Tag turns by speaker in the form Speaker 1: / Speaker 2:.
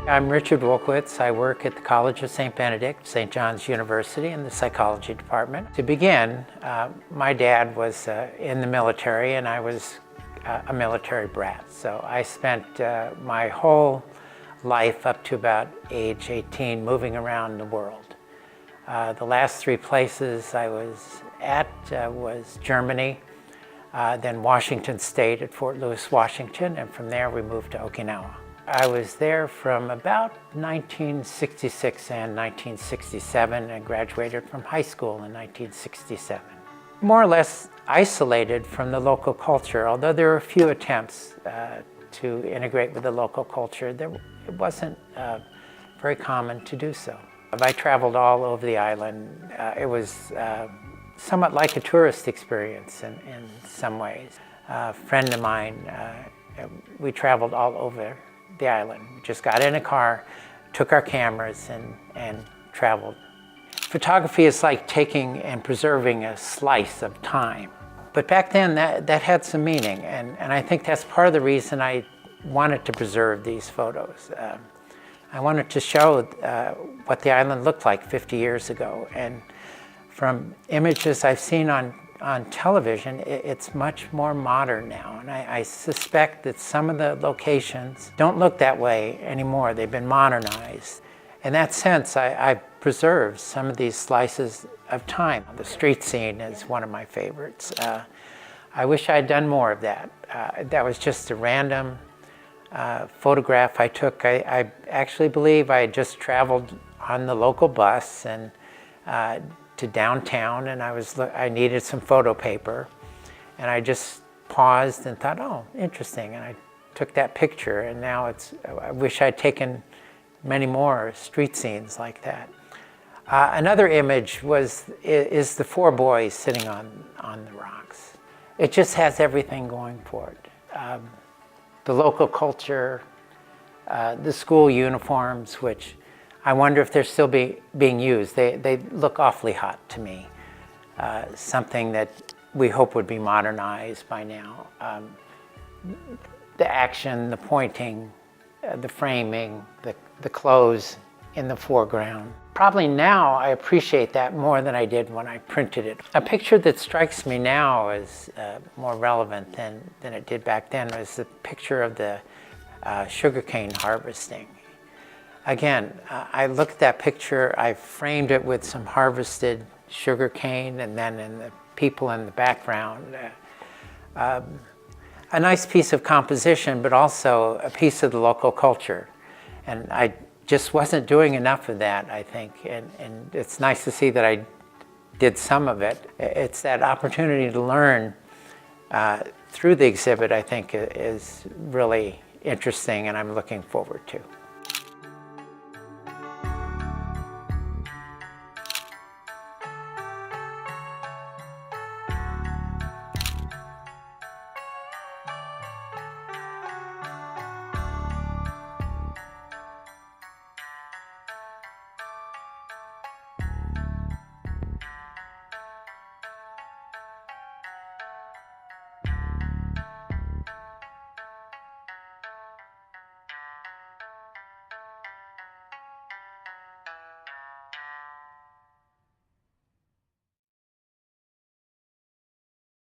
Speaker 1: I'm Richard Wielkiewicz. I work at the College of St. Benedict, St. John's University in the psychology department. To begin, my dad was in the military and I was a military brat. So I spent my whole life up to about age 18 moving around the world. The last three places I was at was Germany, then Washington State at Fort Lewis, Washington, and from there we moved to Okinawa. I was there from about 1966 and 1967 and graduated from high school in 1967. More or less isolated from the local culture, although there were a few attempts to integrate with the local culture, it wasn't very common to do so. I traveled all over the island. It was somewhat like a tourist experience in some ways. A friend of mine, we traveled all over the island. We just got in a car, took our cameras and traveled. Photography is like taking and preserving a slice of time. But back then that had some meaning, and I think that's part of the reason I wanted to preserve these photos. I wanted to show what the island looked like 50 years ago, and from images I've seen on television, it's much more modern now, and I suspect that some of the locations don't look that way anymore. They've been modernized. In that sense, I preserved some of these slices of time. The street scene is one of my favorites. I wish I had done more of that. That was just a random photograph I took. I actually believe I had just traveled on the local bus and to downtown, and I needed some photo paper, and I just paused and thought, oh, interesting, and I took that picture, and now I wish I'd taken many more street scenes like that. Another image is the four boys sitting on the rocks. It just has everything going for it. The local culture, the school uniforms, which I wonder if they're still being used. They look awfully hot to me. Something that we hope would be modernized by now. The action, the pointing, the framing, the clothes in the foreground. Probably now I appreciate that more than I did when I printed it. A picture that strikes me now as more relevant than it did back then was the picture of the sugarcane harvesting. Again, I looked at that picture, I framed it with some harvested sugarcane, and then in the people in the background. A nice piece of composition, but also a piece of the local culture. And I just wasn't doing enough of that, I think. And it's nice to see that I did some of it. It's that opportunity to learn through the exhibit, I think, is really interesting, and I'm looking forward to.